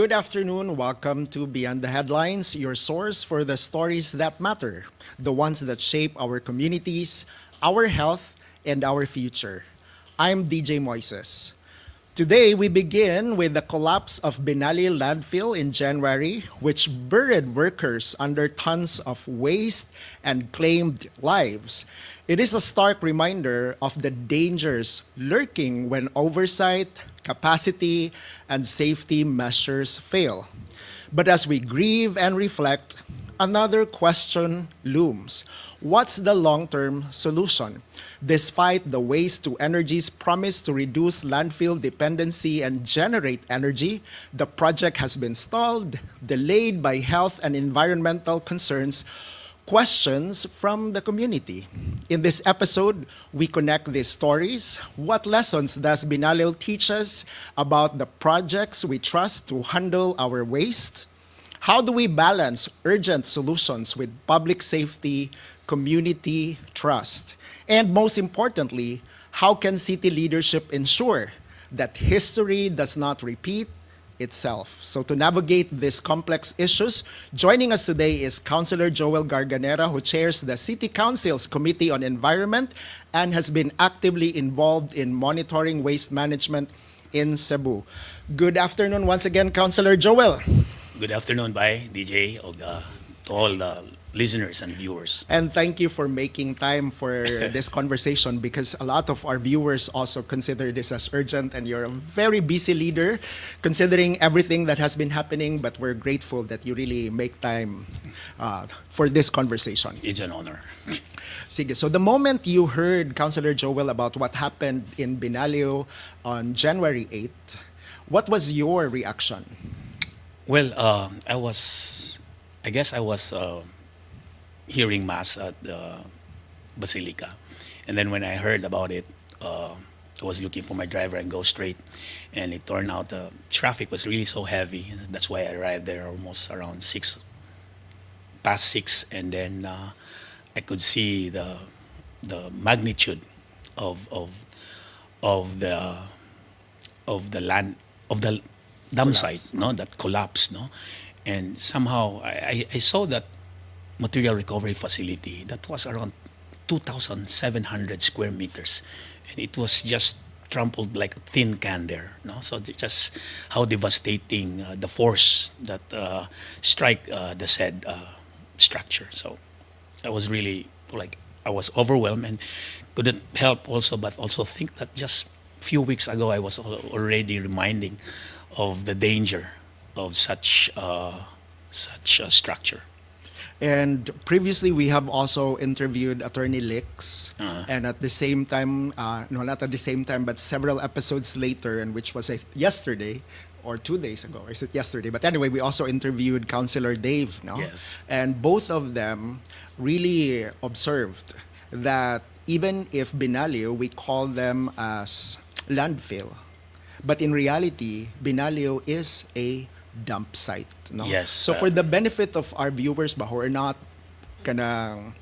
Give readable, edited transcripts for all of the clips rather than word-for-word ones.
Good afternoon. Welcome to Beyond the Headlines, your source for the stories that matter, the ones that shape our communities, our health, and our future. I'm DJ Moises. Today, we begin with the collapse of Binaliw landfill in January, which buried workers under tons of waste and claimed lives. It is a stark reminder of the dangers lurking when oversight, capacity, and safety measures fail. But as we grieve and reflect, another question looms. What's the long term solution? Despite the waste to energy's promise to reduce landfill dependency and generate energy, the project has been stalled, delayed by health and environmental concerns, questions from the community. In this episode, we connect these stories. What lessons does Binaliw teach us about the projects we trust to handle our waste? How do we balance urgent solutions with public safety, community trust? And most importantly, how can city leadership ensure that history does not repeat itself? So to navigate these complex issues, joining us today is Councilor Joel Garganera, who chairs the City Council's Committee on Environment and has been actively involved in monitoring waste management in Cebu. Good afternoon once again, Councilor Joel. Good afternoon, bye, DJ, to all the listeners and viewers. And thank you for making time for this conversation because a lot of our viewers also consider this as urgent and you're a very busy leader considering everything that has been happening, but we're grateful that you really make time for this conversation. It's an honor. Sige. So the moment you heard Councilor Joel about what happened in Binaliw on January 8th, what was your reaction? Well, I guess I was hearing Mass at the Basilica. And then when I heard about it, I was looking for my driver and go straight. And it turned out the traffic was really so heavy. That's why I arrived there almost around past 6. And then I could see the magnitude of the dam site, no, that collapsed, no, and somehow I saw that material recovery facility that was around 2,700 square meters, and it was just trampled like a tin can there, no. So just how devastating the force that strike the said structure. So I was really I was overwhelmed and couldn't help also, but also think that just few weeks ago I was already reminding of the danger of such a structure. And previously, we have also interviewed Attorney Lix, and at the same time, no, not at the same time, but several episodes later, and which was yesterday or 2 days ago. Is it yesterday? But anyway, we also interviewed Councilor Dave, no? Yes. And both of them really observed that even if Binaliw, we call them as landfill, but in reality, Binaliw is a dump site. No? Yes. So for the benefit of our viewers who are not kanang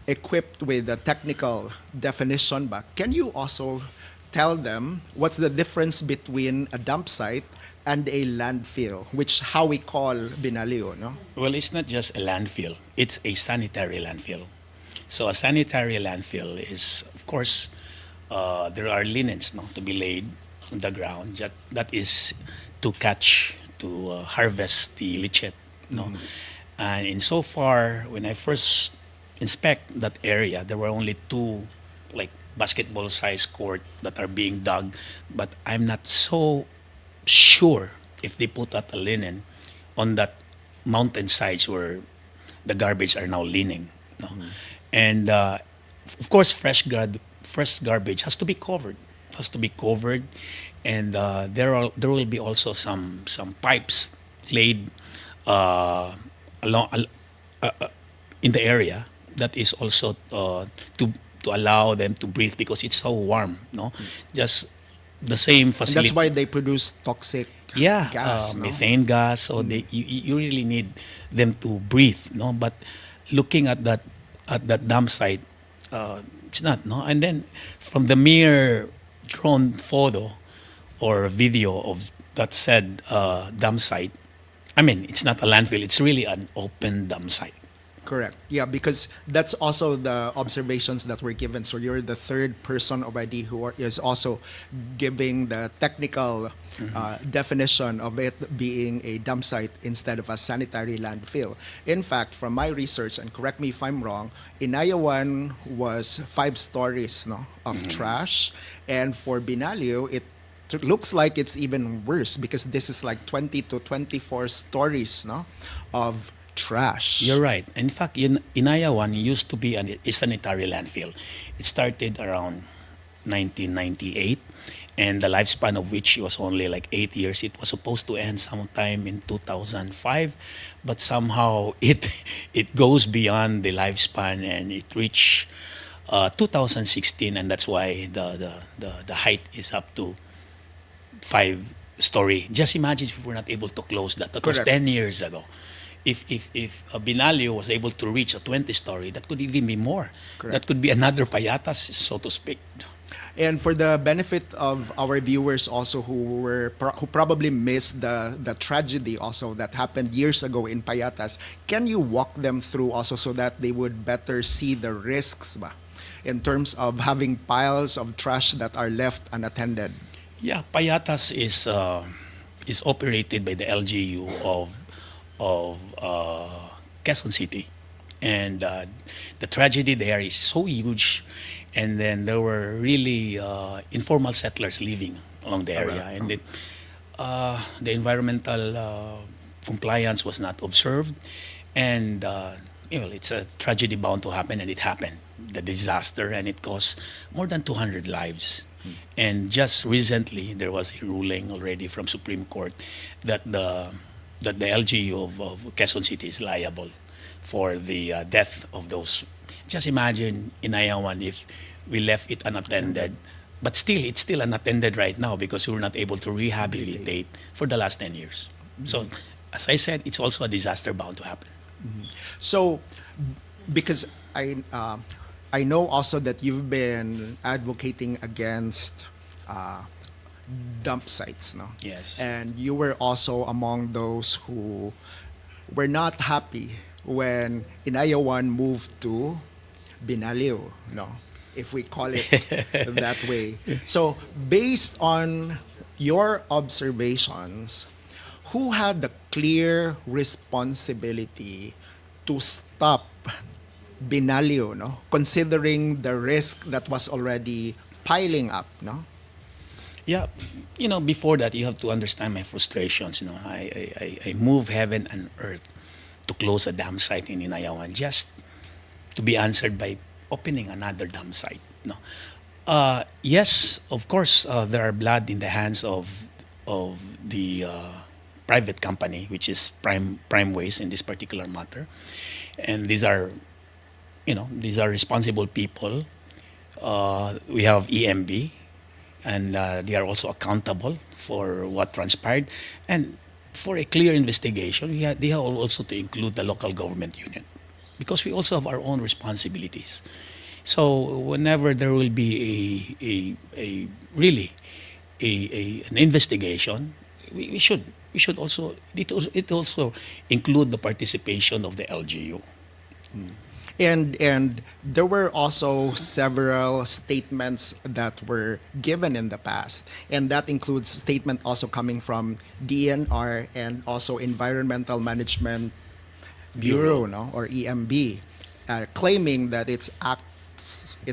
equipped with the technical definition, but can you also tell them what's the difference between a dump site and a landfill, which how we call Binaliw, no? Well, it's not just a landfill; it's a sanitary landfill. So a sanitary landfill is, of course, there are linens, no, to be laid on the ground. That is to harvest the lichet, no. Mm-hmm. And insofar, when I first inspect that area, there were only 2 basketball-sized court that are being dug, but I'm not so sure if they put out a linen on that mountain sides where the garbage are now leaning, no. Mm-hmm. And of course, fresh garbage has to be covered. And there will be also some pipes laid along in the area that is also to allow them to breathe because it's so warm, no. Just the same facility. And that's why they produce toxic gas, no? Methane gas. So you really need them to breathe, no. But looking at that dump site, it's not, no. And then from the mere drone photo or video of that said dump site, I mean, it's not a landfill. It's really an open dump site. Correct. Yeah, because that's also the observations that were given. So you're the third person already is also giving the technical definition of it being a dump site instead of a sanitary landfill. In fact, from my research, and correct me if I'm wrong, Inayawan was 5 stories, no, of trash, and for Binaliw, looks like it's even worse because this is like 20 to 24 stories, no, of trash. You're right. In fact, Inayawan used to be a sanitary landfill. It started around 1998, and the lifespan of which was only like 8 years. It was supposed to end sometime in 2005, but somehow it goes beyond the lifespan and it reached 2016, and that's why the height is up to 5 story. Just imagine if we're not able to close that. That was Correct. 10 years ago. If Binaliw was able to reach a 20-story, that could even be more. Correct. That could be another payatas, so to speak. And for the benefit of our viewers also who probably missed the tragedy also that happened years ago in Payatas, can you walk them through also so that they would better see the risks ba, in terms of having piles of trash that are left unattended? Yeah, payatas is operated by the LGU of Quezon City, and the tragedy there is so huge, and then there were really informal settlers living along the area, Alright. and the environmental compliance was not observed, and it's a tragedy bound to happen, and it happened. The disaster, and it cost more than 200 lives. And just recently, there was a ruling already from Supreme Court that the LGU of Quezon City is liable for the death of those. Just imagine in Ayawan if we left it unattended, but still it's still unattended right now because we were not able to rehabilitate for the last 10 years. So, as I said, it's also a disaster bound to happen. So, because I know also that you've been advocating against dump sites, no? Yes. And you were also among those who were not happy when Inayawan moved to Binaliw, no? If we call it that way. So, based on your observations, who had the clear responsibility to stop Binaliw, no? Considering the risk that was already piling up, no? Yeah, before that, you have to understand my frustrations. I move heaven and earth to close a dam site in Inayawan just to be answered by opening another dam site. No, yes, of course, there are blood in the hands of the private company, which is Prime Waste in this particular matter, and these are responsible people. We have EMB, and they are also accountable for what transpired. And for a clear investigation, they have also to include the local government unit because we also have our own responsibilities. So whenever there will be a really an investigation, we should also it also include the participation of the LGU. And there were also several statements that were given in the past, and that includes statement also coming from DNR and also Environmental Management Bureau, no, or EMB, claiming that it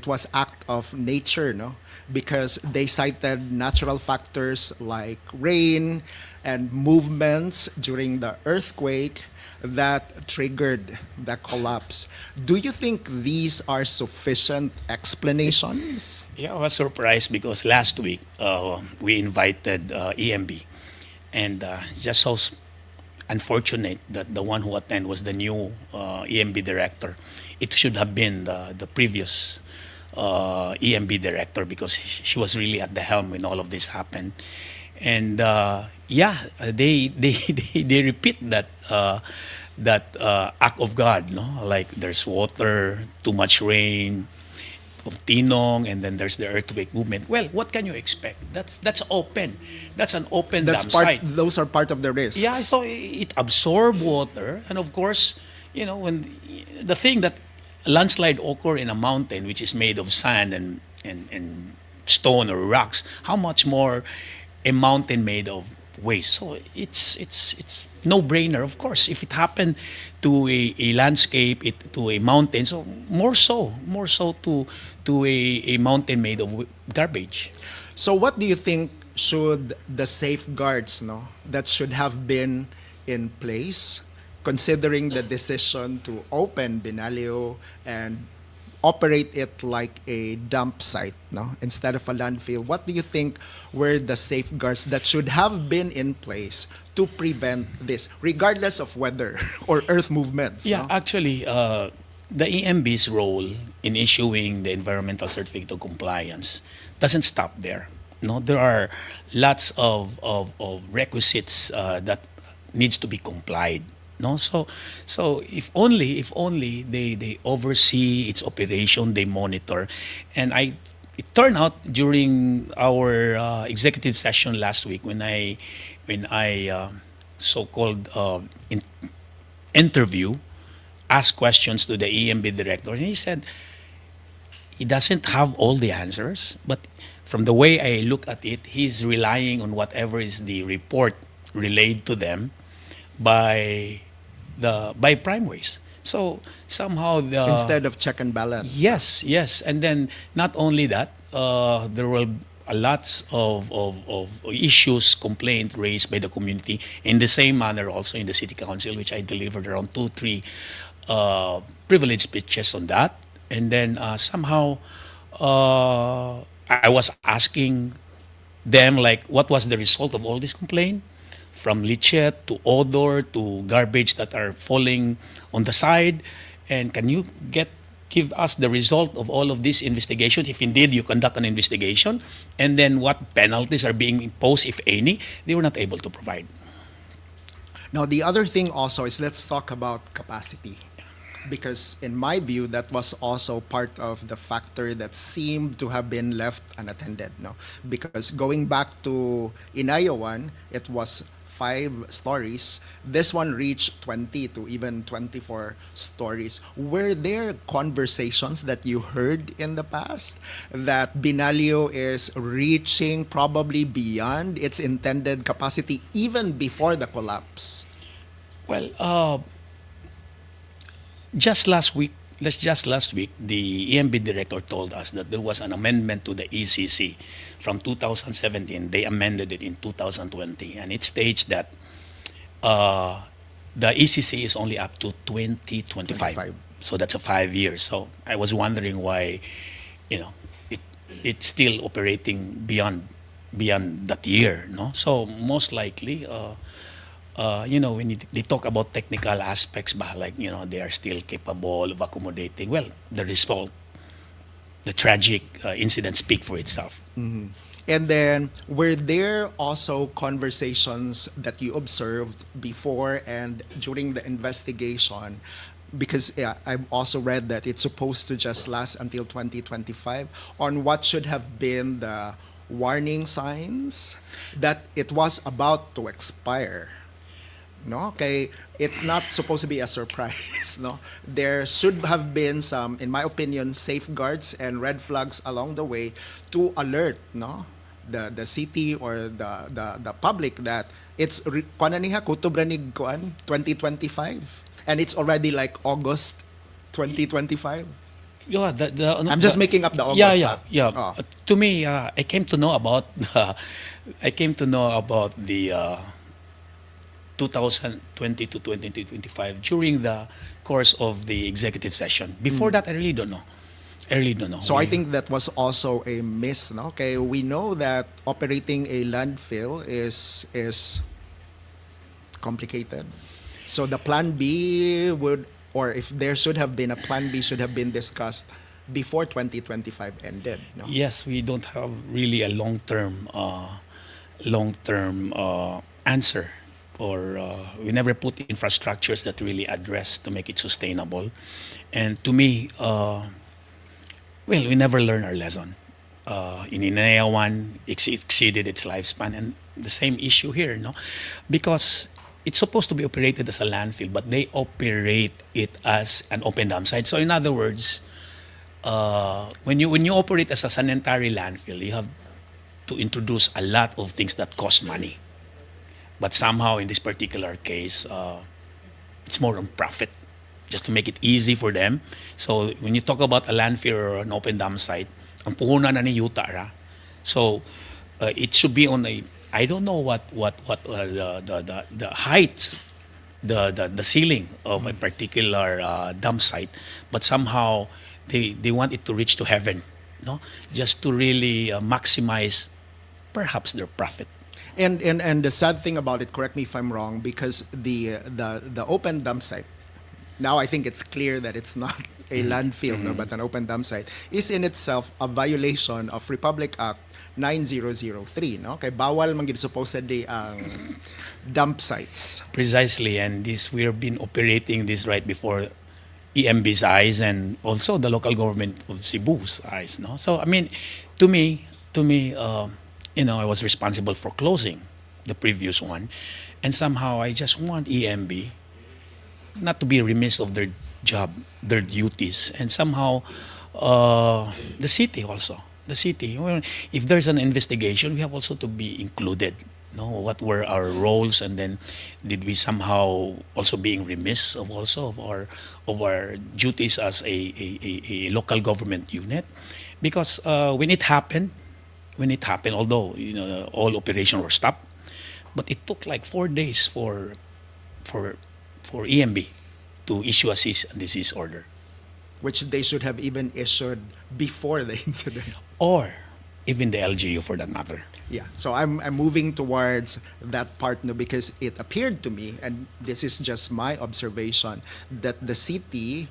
was act of nature, no, because they cited natural factors like rain and movements during the earthquake that triggered the collapse. Do you think these are sufficient explanations? Yeah, I was surprised because last week we invited EMB, and just so unfortunate that the one who attended was the new EMB director. It should have been the previous EMB director because she was really at the helm when all of this happened. And they repeat that act of God, no? Like there's water, too much rain, of tinong, and then there's the earthquake movement. Well, what can you expect? That's open. That's an open That's dam part. site. Those are part of the risks. Yeah, so it absorb water, and of course, when the thing that landslide occur in a mountain which is made of sand and stone or rocks, how much more a mountain made of waste? So it's no brainer, of course. If it happened to a landscape, to a mountain, so more so to a mountain made of garbage. So, what do you think should the safeguards, no, that should have been in place, considering the decision to open Binaliw and operate it like a dump site, no, instead of a landfill? What do you think were the safeguards that should have been in place to prevent this, regardless of weather or earth movements? Yeah, No? actually, the EMB's role in issuing the environmental certificate of compliance doesn't stop there. No, there are lots of requisites that needs to be complied. No, so if only they oversee its operation, they monitor, and it turned out during our executive session last week when I so-called interview, asked questions to the EMB director, and he said he doesn't have all the answers, but from the way I look at it, he's relying on whatever is the report relayed to them by Primeways. So somehow Instead of check and balance. yes, and then not only that, there will a lots of issues, complaint raised by the community in the same manner also in the city council, which I delivered around 2-3 privilege speeches on that, and then somehow I was asking them like what was the result of all this complaint, from lichet to odor to garbage that are falling on the side, and can you give us the result of all of these investigations if indeed you conduct an investigation, and then what penalties are being imposed, if any? They were not able to provide. Now, the other thing also is, let's talk about capacity. Because in my view, that was also part of the factor that seemed to have been left unattended. No, because going back to Inayawan, it was 5 stories. This one reached 20 to even 24 stories. Were there conversations that you heard in the past that Binaliw is reaching probably beyond its intended capacity even before the collapse? Well, just last week, the EMB director told us that there was an amendment to the ECC from 2017. They amended it in 2020, and it states that the ECC is only up to 2025. 25. So that's a 5 years. So I was wondering why, you know, it's still operating beyond that year. No, so most likely. When they talk about technical aspects, like, they are still capable of accommodating. Well, the result, the tragic incident speak for itself. And then, were there also conversations that you observed before and during the investigation? Because I've also read that it's supposed to just last until 2025, on what should have been the warning signs that it was about to expire. No, okay, it's not supposed to be a surprise. No, there should have been some, in my opinion, safeguards and red flags along the way to alert, no, the city or the public that it's kuan niha kutob ra nig kuan 2025, and it's already like August 2025. Yeah, I'm just making up the August. Yeah. Oh. To me, I came to know about the 2020 to 2025 during the course of the executive session. Before that, I really don't know. So I think that was also a miss. No? Okay, we know that operating a landfill is complicated. So the plan B would, or if there should have been a plan B, should have been discussed before 2025 ended. No? Yes, we don't have really a long-term answer, or we never put infrastructures that really address to make it sustainable. And to me, Well, we never learn our lesson. In Inea 1, exceeded its lifespan, and the same issue here, no? Because it's supposed to be operated as a landfill, but they operate it as an open dump site. So, in other words, when you operate as a sanitary landfill, you have to introduce a lot of things that cost money. But somehow, in this particular case, it's more on profit, just to make it easy for them. So when you talk about a landfill or an open dump site, ang puhunan na ni Yuta ra. So it should be on a, I don't know what the heights, the ceiling of a particular dump site, but somehow they want it to reach to heaven, no, just to really maximize perhaps their profit. And the sad thing about it, correct me if I'm wrong, because the open dump site, now I think it's clear that it's not a landfill, no, but an open dump site, is in itself a violation of Republic Act 9003, no? Kay bawal man gid supposedly ang dump sites. Precisely, and this we have been operating this right before EMB's eyes and also the local government of Cebu's eyes. No, so I mean, to me, I was responsible for closing the previous one, and somehow I just want EMB not to be remiss of their job, their duties, and somehow the city also. The city. Well, if there's an investigation, we have also to be included. No, what were our roles, and then did we somehow also being remiss of also of our duties as a local government unit? Because when it happened, although all operations were stopped, but it took like 4 days for EMB to issue a cease and desist order. Which they should have even issued before the incident. Or even the LGU for that matter. Yeah, so I'm moving towards that part now because it appeared to me, and this is just my observation, that the city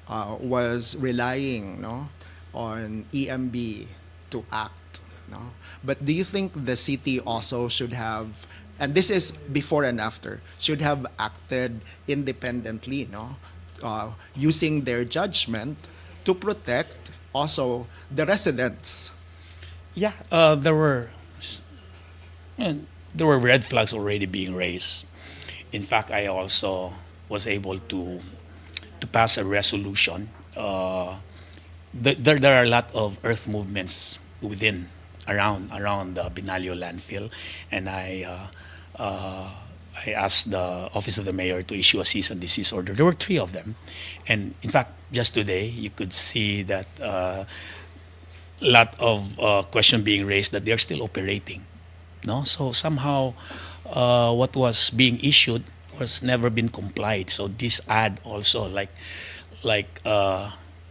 was relying, no, on EMB to act. No? But do you think the city also should have, and this is before and after, should have acted independently, no? Using their judgment to protect also the residents? Yeah, there were red flags already being raised. In fact, I also was able to pass a resolution. There are a lot of earth movements around the Binaliw landfill, and I asked the office of the mayor to issue a cease and desist order. There were 3 of them, and in fact, just today you could see that a lot of question being raised that they are still operating. No, so somehow what was being issued was never been complied. So this ad also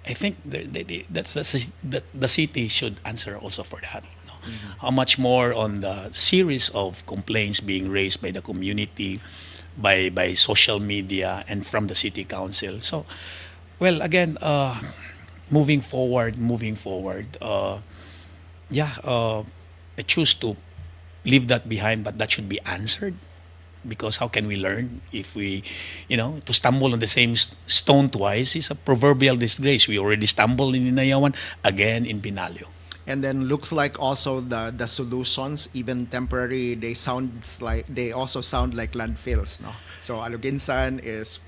I think the city should answer also for that. No? How much more on the series of complaints being raised by the community, by social media, and from the city council. So, well, again, moving forward, I choose to leave that behind, but that should be answered. Because how can we learn if we, to stumble on the same stone twice is a proverbial disgrace. We already stumbled in Inayawan, again in Binaliw. And then looks like also the solutions, even temporary, they also sound like landfills, no? So Aluginsan is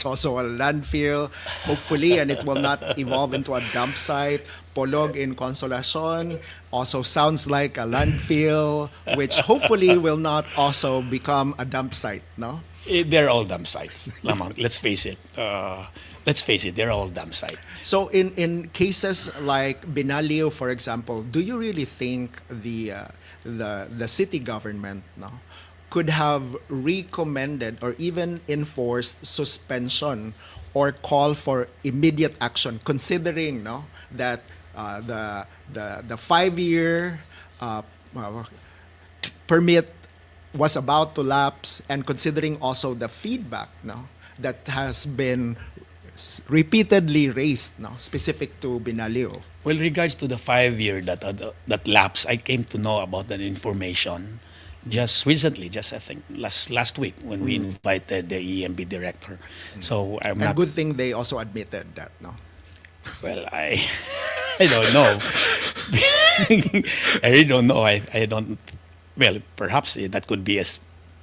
also a landfill, hopefully, and it will not evolve into a dump site. Polog in Consolacion also sounds like a landfill, which hopefully will not also become a dump site, no? They're all dump sites. Lamang, let's face it. They're all dump sites. So in cases like Binaliw, for example, do you really think the city government, no, could have recommended or even enforced suspension or call for immediate action, considering, no, that the 5-year permit was about to lapse, and considering also the feedback, no, that has been repeatedly raised, no, specific to Binaliw? Well, regards to the 5-year that lapse, I came to know about that information just recently, I think last week when we invited the EMB director. So I'm And not. good thing they also admitted that, no? Well, I don't know. I really don't know. I don't. Well, perhaps that could be a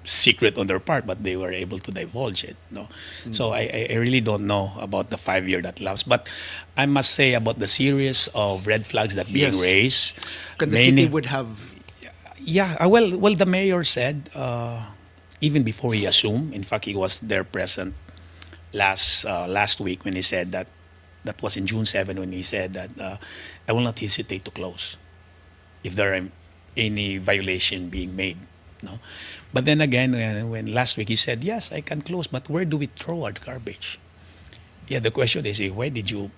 secret on their part, but they were able to divulge it. No, so I really don't know about the 5 year that lapse. But I must say about the series of red flags that being Yes. raised. Because the city Many, would have. yeah. Well, the mayor said even before he assumed. In fact, he was there present last week when he said that. That was in June 7 when he said that I will not hesitate to close if there are any violation being made. No, but then again, when last week he said yes, I can close, but where do we throw our garbage? Yeah, the question is, why did you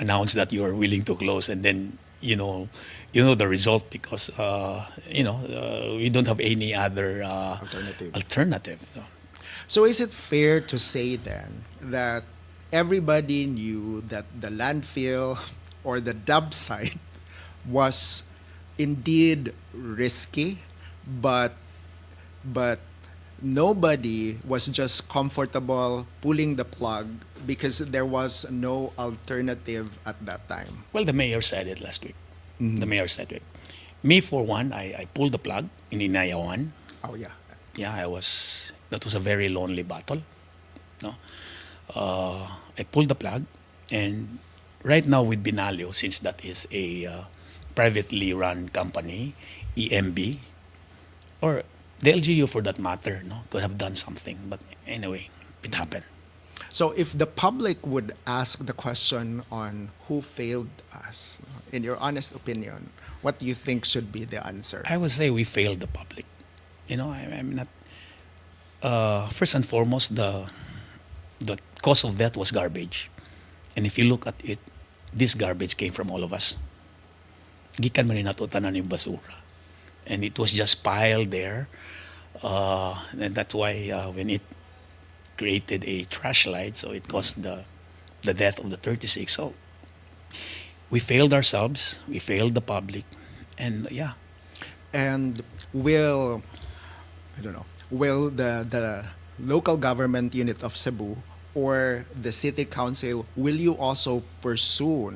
announce that you are willing to close, and then you know the result because we don't have any other Alternative. alternative. So is it fair to say then that everybody knew that the landfill or the dump site was indeed risky, but but nobody was just comfortable pulling the plug because there was no alternative at that time. Well, the mayor said it last week. The mayor said it. Me, for one, I pulled the plug in Inayawan. Oh yeah. Yeah, that was a very lonely battle. No, I pulled the plug, and right now with Binaliw, since that is a privately run company, EMB, or the LGU for that matter, no, could have done something. But anyway, it happened. So if the public would ask the question on who failed us, in your honest opinion, what do you think should be the answer? I would say we failed the public. I'm not. First and foremost, the cause of that was garbage, and if you look at it, this garbage came from all of us. Gikan man ni nato tanan yung basura, and it was just piled there, and that's why when it created a trash light, so it caused the death of the 36. So we failed ourselves, we failed the public, and yeah. And I don't know, will the local government unit of Cebu or the city council, will you also pursue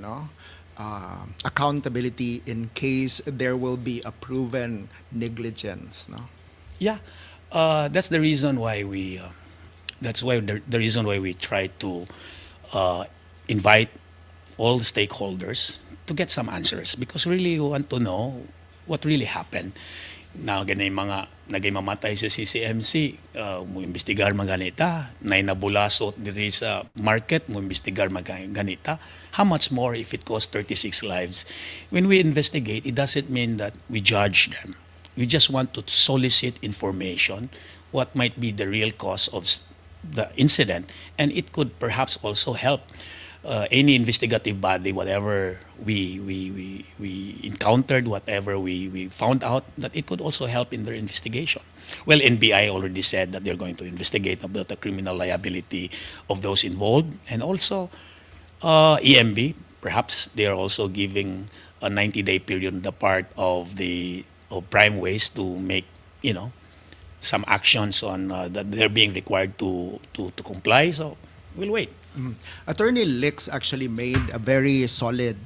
accountability in case there will be a proven negligence? No? Yeah, that's the reason why we. That's why the reason why we try to invite all the stakeholders to get some answers because really we want to know what really happened. Na ganay mga nagay mamatay sa CCMC, mo imbestigar maganita, nay nabulasot diri sa market, mo imbestigar maganita. How much more if it costs 36 lives? When we investigate, it doesn't mean that we judge them. We just want to solicit information, what might be the real cause of the incident, and it could perhaps also help any investigative body, whatever we encountered, whatever we found out, that it could also help in their investigation. Well, NBI already said that they're going to investigate about the criminal liability of those involved, and also EMB, perhaps they are also giving a 90-day period on the part of Prime Waste to make some actions on that they're being required to comply. So we'll wait. Attorney Lix actually made a very solid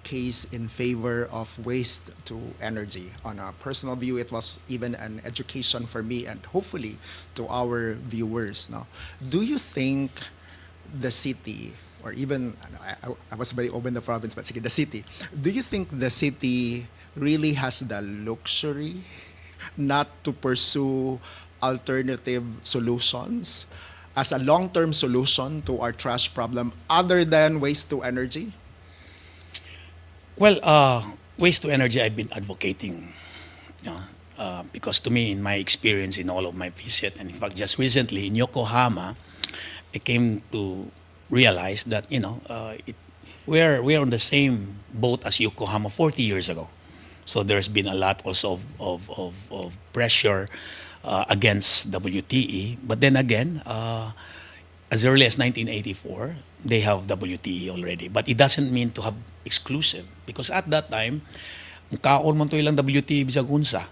case in favor of waste to energy. On a personal view, it was even an education for me and hopefully to our viewers. Now, do you think the city, or even I was very open the province, but sige, the city, do you think the city really has the luxury not to pursue alternative solutions as a long-term solution to our trash problem other than waste to energy? Well, waste to energy, I've been advocating, because to me, in my experience in all of my visit, and in fact, just recently in Yokohama, I came to realize that we're on the same boat as Yokohama 40 years ago. So there's been a lot also of pressure against WTE. But then again, as early as 1984, they have WTE already. But it doesn't mean to have exclusive. Because at that time, kaon man to ilang WTE bisag unsa.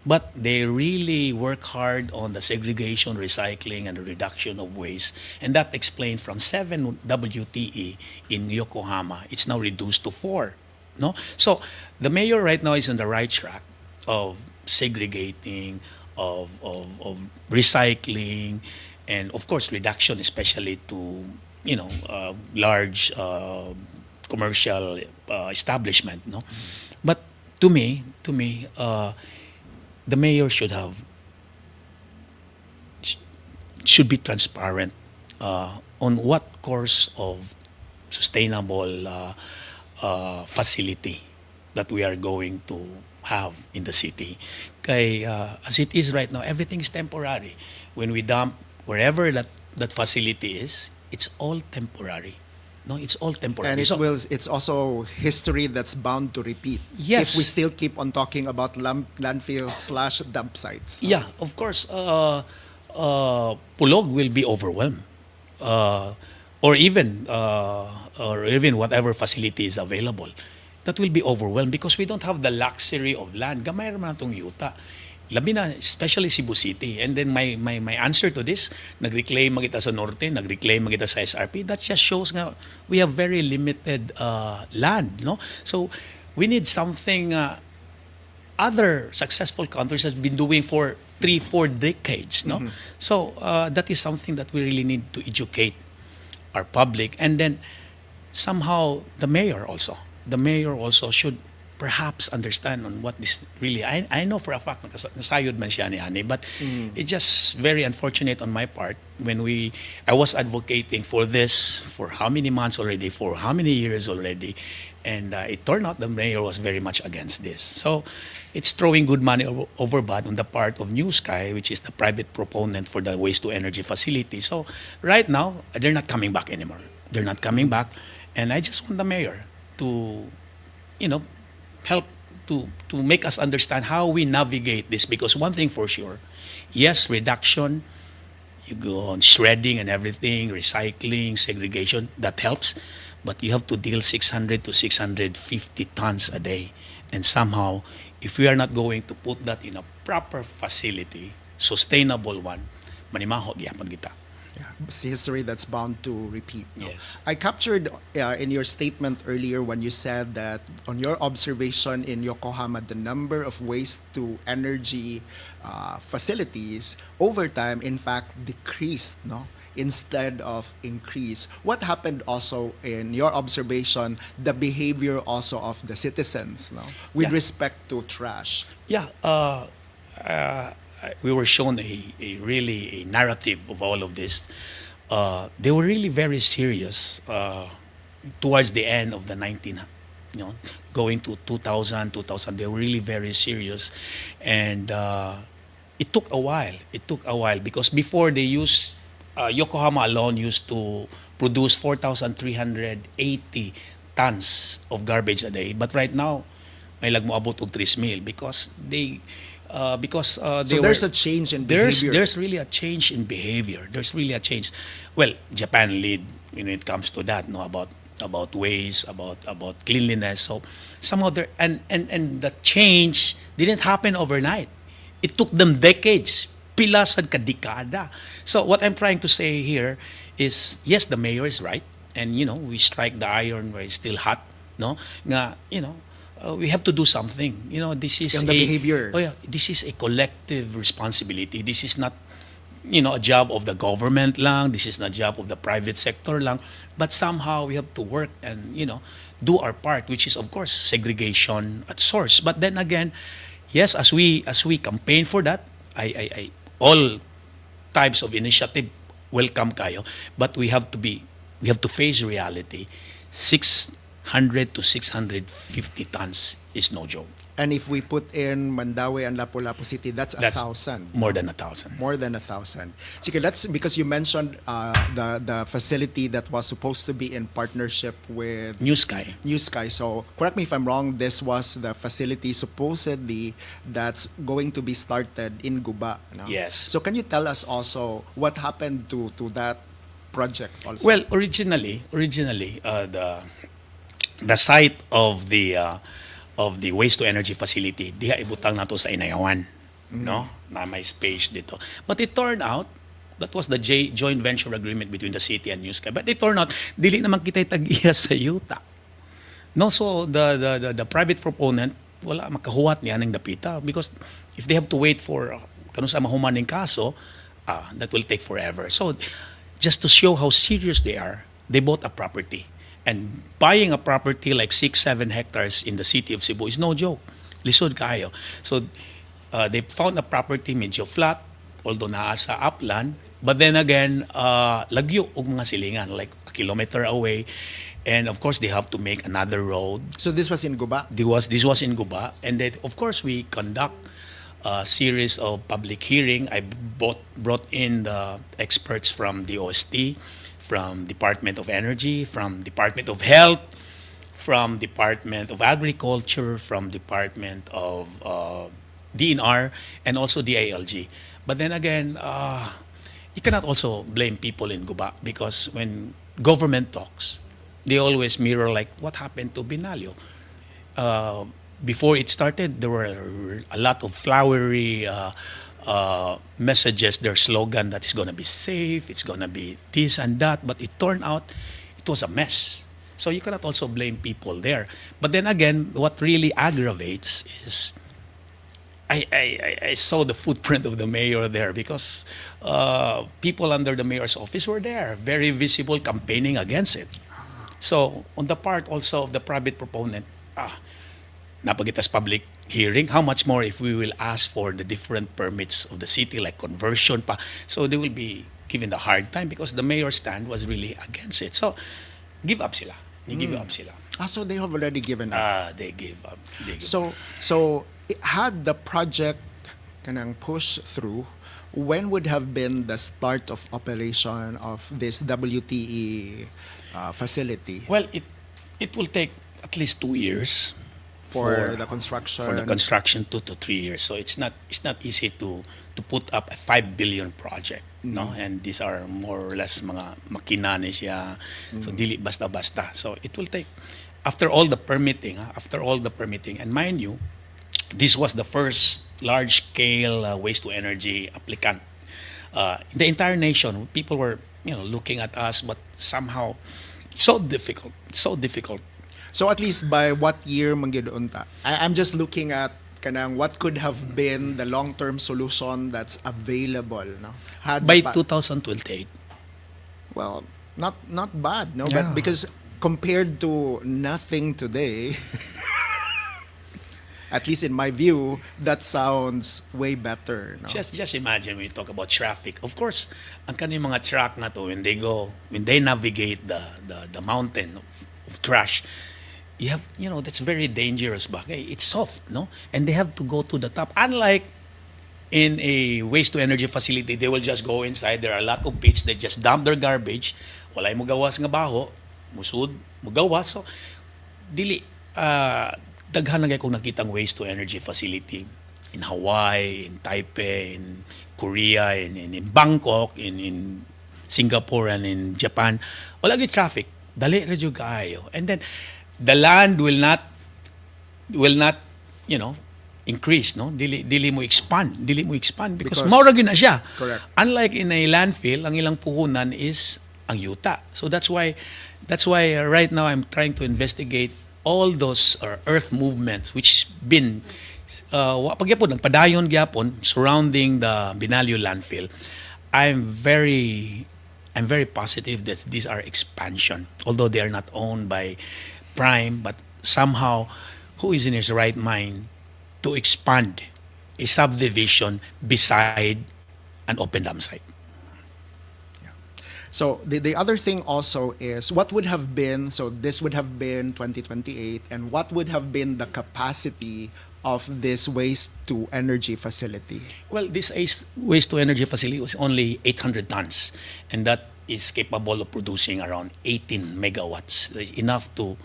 But they really work hard on the segregation, recycling, and the reduction of waste. And that explained from 7 WTE in Yokohama, it's now reduced to 4. No, so the mayor right now is on the right track of segregating, of recycling, and of course reduction, especially to large commercial establishment. No, but to me, the mayor should be transparent on what course of sustainable facility that we are going to have in the city. Kay, as it is right now, everything is temporary. When we dump wherever that facility is, it's all temporary. No, it's all temporary. And So, it's also history that's bound to repeat. Yes. If we still keep on talking about landfill slash dump sites. yeah, of course, Pulog will be overwhelmed. Uh, or even whatever facility is available, that will be overwhelmed because we don't have the luxury of land. Gamay naman itong yuta. Labi na, especially Cebu City. And then my answer to this, nag-reclaim magita sa Norte, nag-reclaim magita sa SRP, that just shows nga we have very limited land. No? So we need something other successful countries has been doing for 3-4 decades. No? So that is something that we really need to educate our public. And then somehow the mayor also should perhaps understand on what this really. I know for a fact nasayod man siya ni Ani, but it's just very unfortunate on my part when I was advocating for this for how many months already, for how many years already, and it turned out the mayor was very much against this. So it's throwing good money over bad on the part of New Sky, which is the private proponent for the waste to energy facility. So right now they're not coming back anymore. They're not coming back, and I just want the mayor to help to make us understand how we navigate this, because one thing for sure, yes, reduction, you go on shredding and everything, recycling, segregation, that helps, but you have to deal 600 to 650 tons a day, and somehow if we are not going to put that in a proper facility, sustainable one, manimaho gyapon kita. Yeah, it's history that's bound to repeat. No? Yes. I captured in your statement earlier when you said that on your observation in Yokohama, the number of waste to energy facilities over time, in fact, decreased, no? Instead of increase. What happened also in your observation, the behavior also of the citizens, no? With Yeah. respect to trash? Yeah, we were shown a narrative of all of this. They were really very serious towards the end of the going to 2000. They were really very serious, and it took a while. It took a while because before they used Yokohama alone used to produce 4,380 tons of garbage a day, but right now may lagmoabot og 3,000 because So there's a change in behavior. there's really a change in behavior. There's really a change. Well, Japan lead when it comes to that, no, about waste, about cleanliness. So somehow there and the change didn't happen overnight. It took them decades, pilas at kadekada. So what I'm trying to say here is, yes, the mayor is right, and we strike the iron while it's still hot, no? Nga, we have to do something. This is Yung the behavior. Oh yeah, this is a collective responsibility. This is not a job of the government lang. This is not a job of the private sector lang. But somehow we have to work and do our part, which is of course segregation at source. But then again, yes, as we campaign for that, I all types of initiative welcome kayo. But we have to face reality. 600 to 650 tons is no joke. And if we put in Mandaue and Lapu-Lapu City, that's That's 1,000. more than 1,000. More than 1,000. Sige, that's because you mentioned the facility that was supposed to be in partnership with New Sky. New Sky. So correct me if I'm wrong, this was the facility supposedly that's going to be started in Guba. No? Yes. So can you tell us also what happened to that project also? Well, originally, the site of the waste to energy facility diha ibutang nato sa Inayawan, no? Na may space dito. But it turned out that was the joint venture agreement between the city and New Sky. But it turned out dili naman kita tag-iya sa yuta. No, so the private proponent, wala makahuwat niya ng dapita because if they have to wait for kano sa mahuman ng kaso, that will take forever. So just to show how serious they bought a property. And buying a property like 6-7 hectares in the city of Cebu is no joke. Lisod kayo. So they found a property medyo flat, although naa sa upland. But then again, lagyo og mga silingan, like a kilometer away. And of course, they have to make another road. So this was in Guba? This was in Guba. And then, of course, we conduct a series of public hearing. I brought in the experts from the OST, from Department of Energy, from Department of Health, from Department of Agriculture, from Department of DNR, and also the ALG. But then again, you cannot also blame people in Guba because when government talks, they always mirror like what happened to Binaliw. Before it started, there were a lot of flowery messages, their slogan that it's going to be safe, it's going to be this and that, but it turned out it was a mess. So you cannot also blame people there. But then again, what really aggravates is I saw the footprint of the mayor there because people under the mayor's office were there, very visible, campaigning against it. So on the part also of the private proponent, napagitas public hearing, how much more if we will ask for the different permits of the city like conversion pa. So they will be given a hard time because the mayor's stand was really against it. So give up sila. They give up sila. So they have already given up. They give up. So had the project kanang push through, when would have been the start of operation of this WTE facility Well, it will take at least 2 years for the construction? For the construction, 2 to 3 years. So it's not easy to put up a 5 billion project, no? And these are more or less mga makinani siya. So dili basta-basta. So it will take after all the permitting, and mind you, this was the first large-scale waste to energy applicant in the entire nation. People were looking at us, but somehow so difficult. So at least by what year manggidunta? I'm just looking at kanang what could have been the long-term solution that's available, no? By 2028. Well, not bad, no? Yeah. But because compared to nothing today, at least in my view, that sounds way better, no? Just imagine when you talk about traffic. Of course, ang kaning mga truck na to when they navigate the mountain of trash, you have that's very dangerous ba. Okay? It's soft, no? And they have to go to the top. Unlike in a waste to energy facility, they will just go inside. There are a lot of pits. They just dump their garbage. Walay mo gawas nga baho, musud mo gawas. So dili daghan na kay kung nakitang waste to energy facility in Hawaii, in Taipei, in Korea, in Bangkok, in Singapore, and in Japan. Wala gyud traffic. Dali ra jud kaayo. And then the land will not increase, no? Dili mo expand because maura gyud na siya. Correct. Unlike in a landfill, ang ilang puhunan is ang yuta. So that's why right now I'm trying to investigate all those earth movements which been pagyapon nagpadayon gyapon surrounding the Binaliw landfill. I'm very positive that these are expansion, although they are not owned by Prime, but somehow who is in his right mind to expand a subdivision beside an open dump site? So the other thing also is what would have been, so this would have been 2028, and what would have been the capacity of this waste to energy facility? Well, this waste to energy facility was only 800 tons, and that is capable of producing around 18 megawatts, enough to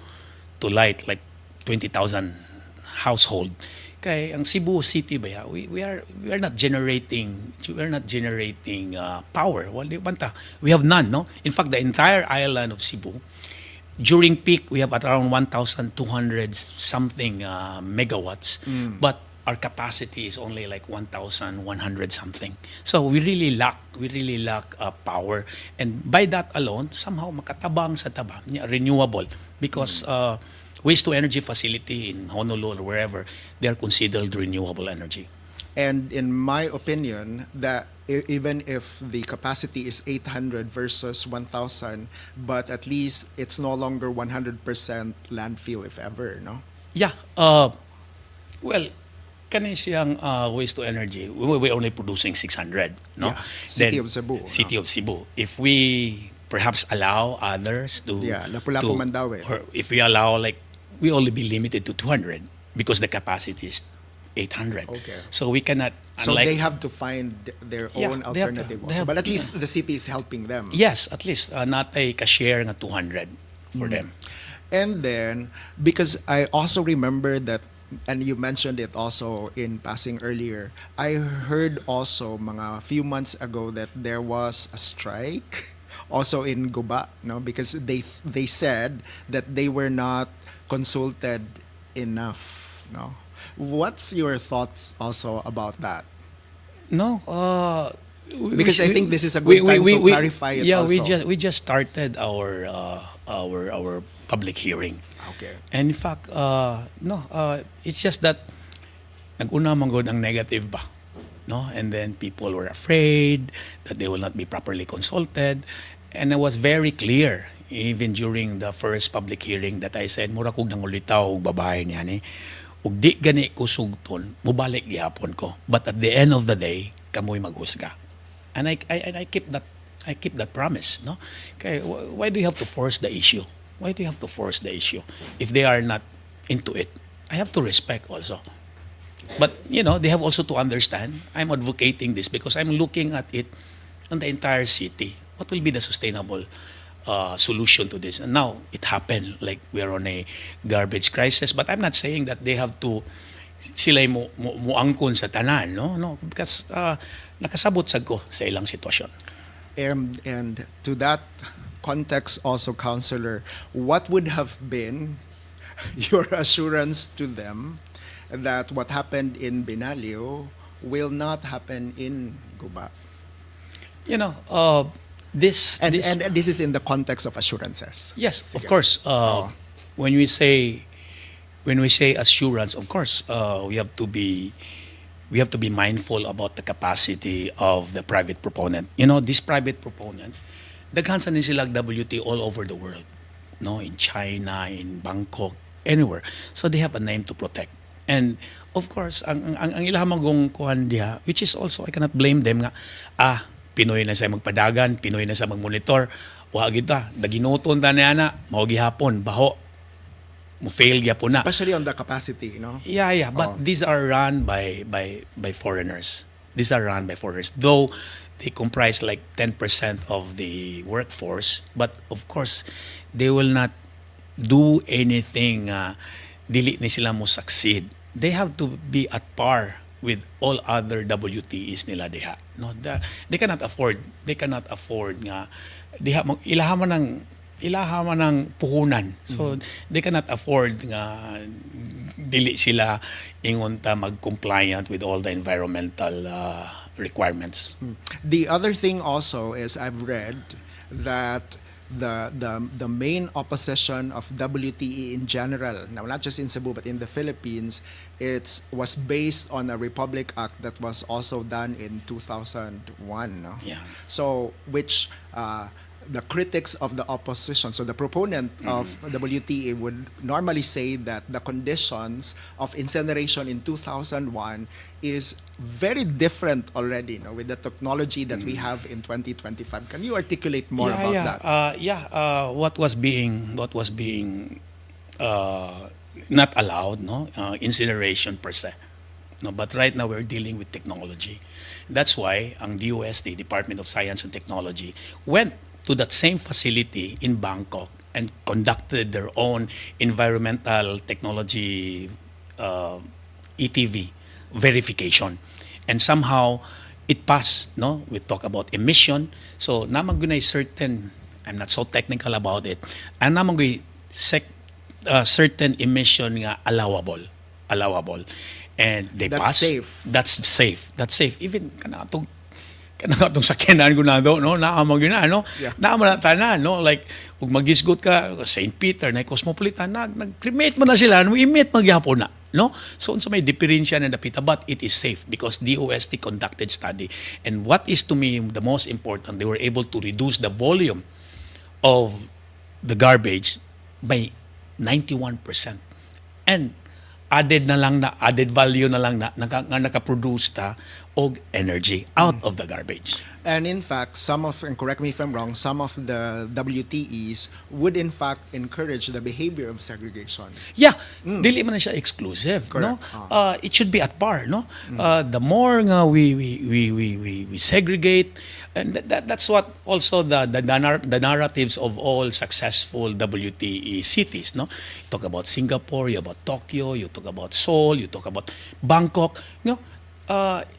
light like 20,000 household. Kay ang Cebu City ba we are not generating power. Wala banta. We have none, no? In fact, the entire island of Cebu during peak we have at around 1,200 something megawatts, but our capacity is only like 1,100 something. So we really lack power, and by that alone somehow makatabang sa taba renewable because waste-to-energy facility in Honolulu or wherever, they are considered renewable energy. And in my opinion, that even if the capacity is 800 versus 1,000, but at least it's no longer 100% landfill, if ever, no? Yeah, well, kani siyang waste-to-energy, we're only producing 600, no? Yeah, City Then, of Cebu, City no? of Cebu. If we perhaps allow others to... Yeah, Lapu-Lapu, Mandaue. Or if we allow, like, we only be limited to 200 because the capacity is 800. Okay. So we cannot... So unlike- they have to find their Yeah, own they have to- alternative they also. have- But at least the city is helping them. Yes, at least not a ka-share na 200 for them. And then, because I also remember that, and you mentioned it also in passing earlier, I heard also mga few months ago that there was a strike also in Guba, no? Because they said that they were not consulted enough, no? What's your thoughts also about that? No, Because I think this is a good time to clarify it Yeah, also. we just started our public hearing. Okay. And in fact, it's just that nag-una man gud ang negative ba, no? And then people were afraid that they will not be properly consulted, and I was very clear even during the first public hearing that I said mura kog nangulitaw og babae niya ni. Ug di gani ko sugton, mubalik gihapon ko. But at the end of the day, kamoy maghusga. And I keep that promise, no? Kaya why do you have to force the issue? Why do you have to force the issue if they are not into it? I have to respect also. But they have also to understand. I'm advocating this because I'm looking at it on the entire city. What will be the sustainable solution to this? And now it happened. Like we are on a garbage crisis. But I'm not saying that they have to sila muangkon sa tanan, no, because nakasabot sad ko sa ilang sitwasyon. And to that context also, Councilor, what would have been your assurance to them that what happened in Binaliw will not happen in Guba? This And this is in the context of assurances. yes, of Sige. course. When we say assurance, of course, we have to be mindful about the capacity of the private proponent. This private proponent, daghan sa ni sila WT all over the world, no, in China, in Bangkok, anywhere. So they have a name to protect. And of course, ang ilang magong kuhan diha, which is also I cannot blame them nga Pinoy na sa magpadagan, Pinoy na sa magmonitor. Wa kita, daginoton ta niya na mao gihapon baho. Mo fail gyapon na. Especially on the capacity, no? Yeah, but these are run by foreigners. These are run by foreigners, though they comprise like 10% of the workforce. But of course, they will not do anything. Dili ni sila mo succeed. They have to be at par with all other WTEs nila diha. No, they cannot afford. They cannot afford nga diha ilaha man ng puhunan. So they cannot afford nga dili sila ingon ta mag-compliant with all the environmental requirements. The other thing also is I've read that the main opposition of WTE in general, now not just in Cebu but in the Philippines, was based on a Republic Act that was also done in 2001. No? Yeah. So which the critics of the opposition, so the proponent of WTE would normally say that the conditions of incineration in 2001 is very different already, no, with the technology that we have in 2025. Can you articulate more about that? What was being not allowed, no, incineration per se. No, but right now we're dealing with technology. That's why ang DOST, Department of Science and Technology, went to that same facility in Bangkok and conducted their own environmental technology ETV verification. And somehow it passed, no? We talk about emission. So naman gunay certain, I'm not so technical about it, and naman gunay certain emission nga allowable. And they That's pass. safe. That's safe. Even kanatong kanang atong sakyanan gunado no naamang yun na no Yeah. naaman na tanan no like ug magisgot ka St. Peter na Cosmopolitan nag-cremate man na sila no imit magyapon na no so unsa may diferensya na dapita but it is safe because DOST conducted study and what is to me the most important they were able to reduce the volume of the garbage by 91%. And added value na lang na nakaproduce ta og energy out of the garbage. And in fact, and correct me if I'm wrong, some of the WTEs would in fact encourage the behavior of segregation. Yeah, dili man na siya exclusive, no? Correct. It should be at par, no? The more nga we segregate, and that's what also the narratives of all successful WTE cities, no? You talk about Singapore, you about Tokyo, you talk about Seoul, you talk about Bangkok, you know?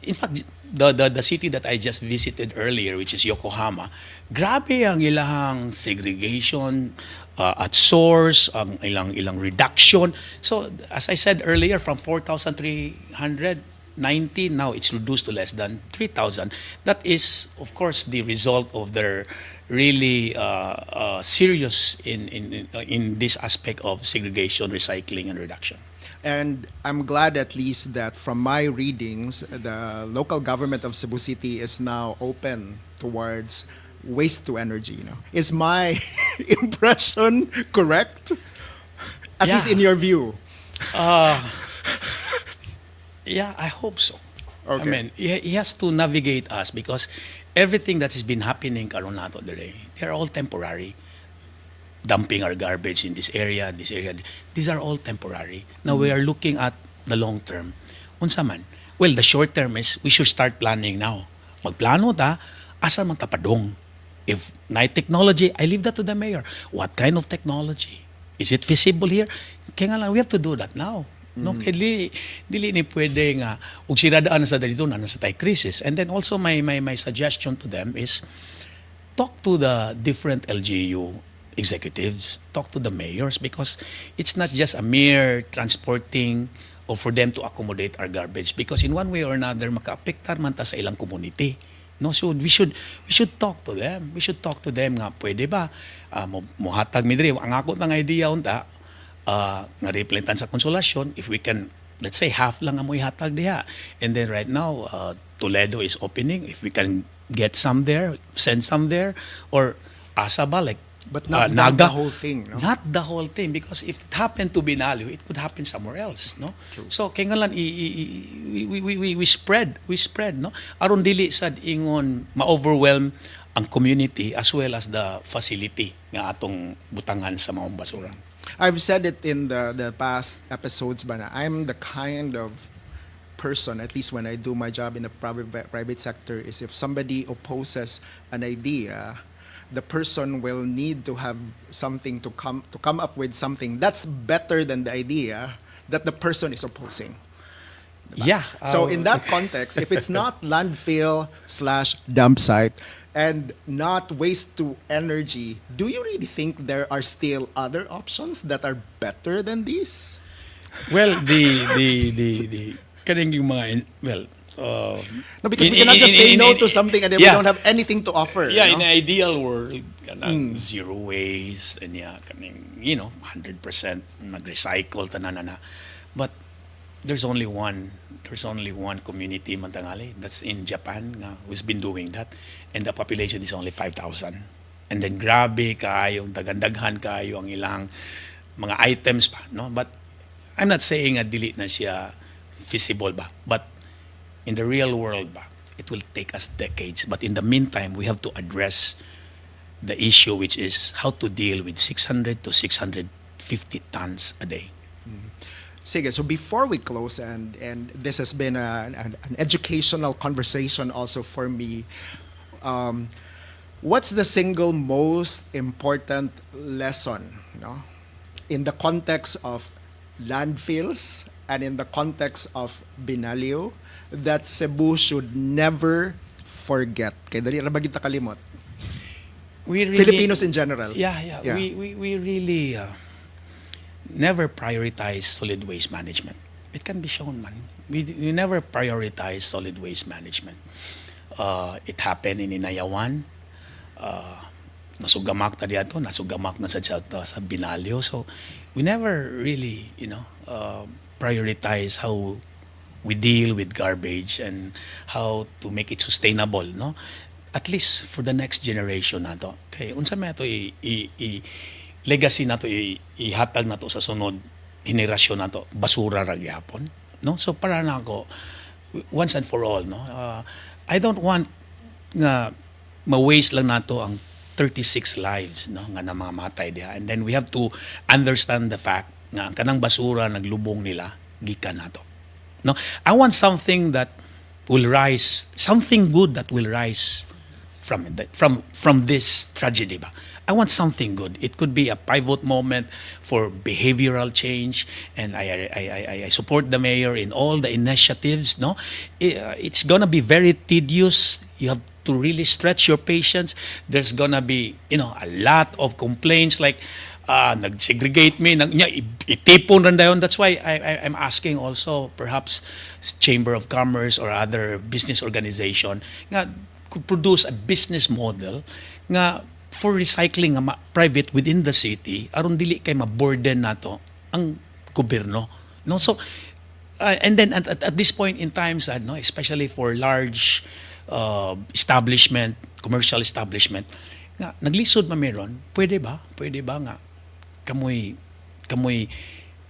In fact, the city that I just visited earlier, which is Yokohama, grabe ang ilang segregation at source, ang ilang reduction. So, as I said earlier, from 4,390, now it's reduced to less than 3,000. That is, of course, the result of their really serious in this aspect of segregation, recycling, and reduction. And I'm glad at least that from my readings, the local government of Cebu City is now open towards waste to energy. Is my impression correct? At least Yeah. in your view. Yeah, I hope so. Okay. I mean, he has to navigate us because everything that has been happening karon nato today, they're all temporary. Dumping our garbage in this area. These are all temporary. Now we are looking at the long term. Unsa man? Well, the short term is we should start planning now. Magplano ta, asa man tapadong. If night technology, I leave that to the mayor. What kind of technology? Is it feasible here? Kaya nga lang, we have to do that now. No, kaya dili ni pwede nga ug siradaan na sa dito na sa tay crisis. And then also my suggestion to them is talk to the different LGU executives, talk to the mayors because it's not just a mere transporting or for them to accommodate our garbage because in one way or another makaapektar man ta sa ilang community. No, so we should talk to them. We should talk to them nga pwede ba mohatag mi diri ang ako nga idea unta nga replantan sa konsolasyon if we can let's say half lang ang mo ihatag diha. And then right now Toledo is opening if we can get some there, send some there or asa ba like But not Naga, the whole thing. No? Not the whole thing because if it happened to Binaliw, it could happen somewhere else, no? True. So kaya nga lang we spread, no? Aron dili sad ingon ma-overwhelm ang community as well as the facility nga atong butangan sa maong basura. I've said it in the past episodes, but I'm the kind of person, at least when I do my job in the private sector, is if somebody opposes an idea, the person will need to have something to come up with something that's better than the idea that the person is opposing. Yeah. So in that context, if it's not landfill/dump site and not waste to energy, do you really think there are still other options that are better than these? Well, the kaning yung mga No, because we cannot just say no to something and then we don't have anything to offer. Yeah, no? in an ideal world, zero waste and kaning 100% nag-recycle tanana. But there's only one community man tangali that's in Japan nga who's been doing that and the population is only 5,000. And then grabe kayo, dagandaghan kayo ang ilang mga items pa, no? But I'm not saying nga dili na siya feasible ba, but in the real world ba, it will take us decades. But in the meantime, we have to address the issue which is how to deal with 600 to 650 tons a day. Sige, so before we close, and this has been an educational conversation also for me, what's the single most important lesson, in the context of landfills and in the context of Binaliw, that Cebu should never forget? Kaya dali ra ba kita kalimot? We really, Filipinos in general. Yeah. We really never prioritize solid waste management. It can be shown, man. We never prioritize solid waste management. It happened in Inayawan. Uh, Nasugamak ta diato, nasugamak na sa Binaliw. So we never really, prioritize how we deal with garbage and how to make it sustainable, no? At least for the next generation nato. Kay unsa man to legacy nato ihatag nato sa sunod henerasyon nato, basura ra gyapon, no? So para na ako once and for all, no? I don't want nga ma-waste lang nato ang 36 lives, no, nga namamatay diha. And then we have to understand the fact nga ang kanang basura naglubong nila gikan nato. No, I want something that will rise, something good that will rise from this tragedy ba. I want something good. It could be a pivot moment for behavioral change, and I support the mayor in all the initiatives. No, it's gonna be very tedious. You have to really stretch your patience. There's gonna be a lot of complaints like nag-segregate me, itipon rin dayon. That's why I'm asking also perhaps Chamber of Commerce or other business organization nga could produce a business model nga for recycling nga private within the city aron dili kay ma-burden nato ang gobyerno, no? So and then at this point in time sad, no, especially for large establishment, commercial establishment nga naglisod man meron, pwede ba nga kamoy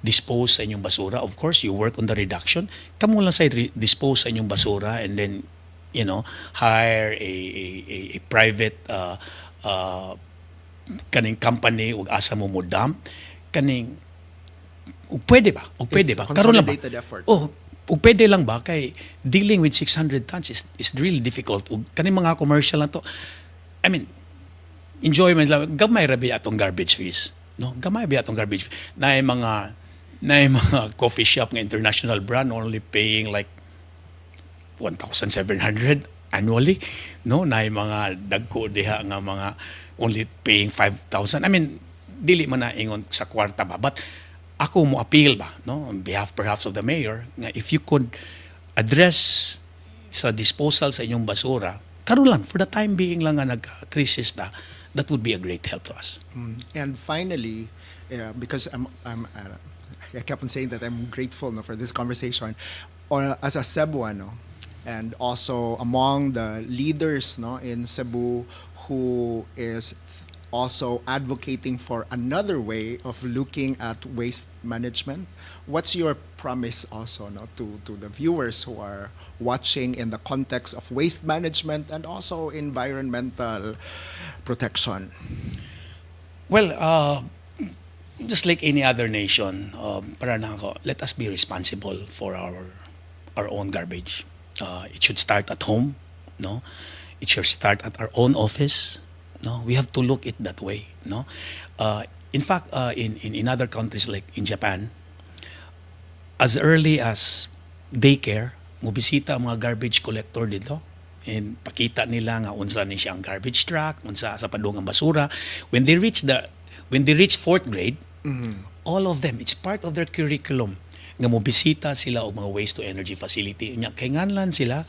dispose sa inyong basura. Of course, you work on the reduction. Kamo lang sa dispose sa inyong basura, and then hire a private kaning company ug asa mo dump kaning pwede ba? Karon lang ba? Consolidated effort. Pwede lang ba kay dealing with 600 tons is really difficult. Ug kaning mga commercial na to, I mean, enjoyment lang, gamay ra biya atong garbage fees, no? Gamay biya atong garbage fees. Na mga coffee shop nga international brand only paying like 1,700 annually, no? Na mga dagko diha nga mga only paying 5,000. I mean, dili man na ingon sa kwarta ba, but ako mo appeal ba, no, on behalf perhaps of the mayor, nga if you could address sa disposal sa inyong basura karon lang, for the time being lang nga nag-crisis na, that would be a great help to us. And finally, because I kept on saying that I'm grateful, no, for this conversation, or as a Cebuano, and also among the leaders, no, in Cebu who is also advocating for another way of looking at waste management. What's your promise also, no, to the viewers who are watching in the context of waste management and also environmental protection? Well, just like any other nation, para na ako, let us be responsible for our own garbage. It should start at home, no? It should start at our own office. No, we have to look it that way, no. In fact, in other countries like in Japan, as early as daycare, mobisita ang mga garbage collector dito, and pakita nila nga unsa ni siya ang garbage truck, unsa sa padung ang basura. When they reach fourth grade, all of them, it's part of their curriculum nga mobisita sila og mga waste to energy facility. Unya kay nganlan sila,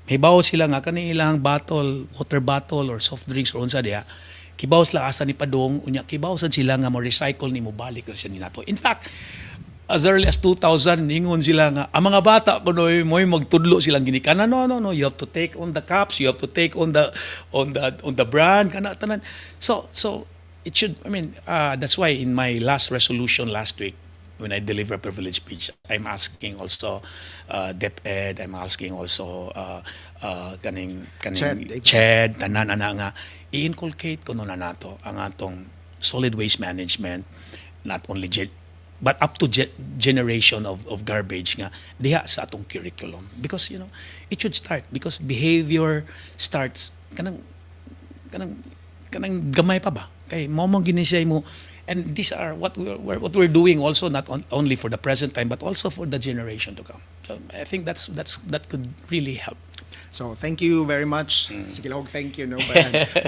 may bawo sila nga kani ilang bottle, water bottle or soft drinks or unsa diha, kibaw sila asa ni padung, unya kibaw sad sila nga mo recycle ni mo balik sa ninato. In fact, as early as 2000 ningon sila nga ang mga bata kunoy moy magtudlo silang ginikanan. No, you have to take on the cups, you have to take on the brand kana tanan. So it should, I mean, that's why in my last resolution last week, when I deliver a privilege speech, I'm asking also DepEd, I'm asking also kaning CHED, tanan ana nga i-inculcate kuno na nato ang atong solid waste management, not only but up to generation of garbage nga diha sa atong curriculum, because it should start, because behavior starts kanang gamay pa ba kay mo ginisay mo. And these are what we're doing also, not only for the present time but also for the generation to come. So I think that could really help. So thank you very much. Sige lang, thank you, no,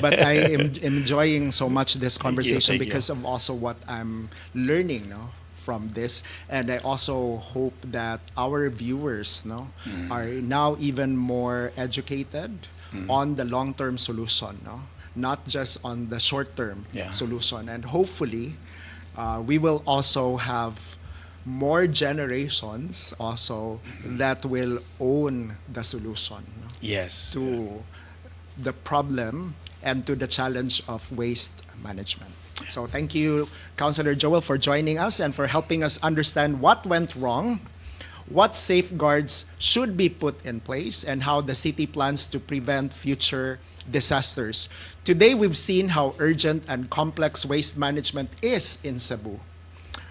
but I am enjoying so much this conversation Thank you. because of also what I'm learning, no, from this, and I also hope that our viewers, no, are now even more educated on the long-term solution, no? Not just on the short-term Yeah. solution. And hopefully, we will also have more generations also that will own the solution, no? Yes. To the problem and to the challenge of waste management. So thank you, Councilor Joel, for joining us and for helping us understand what went wrong, what safeguards should be put in place, and how the city plans to prevent future disasters. Today, we've seen how urgent and complex waste management is in Cebu.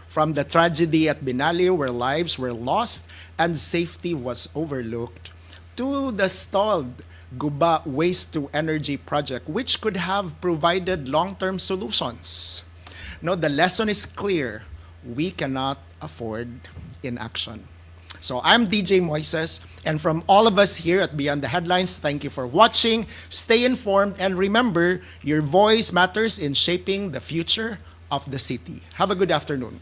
From the tragedy at Binaliw, where lives were lost and safety was overlooked, to the stalled Guba waste-to-energy project, which could have provided long-term solutions. No, the lesson is clear. We cannot afford inaction. So I'm DJ Moises, and from all of us here at Beyond the Headlines, thank you for watching. Stay informed, and remember, your voice matters in shaping the future of the city. Have a good afternoon.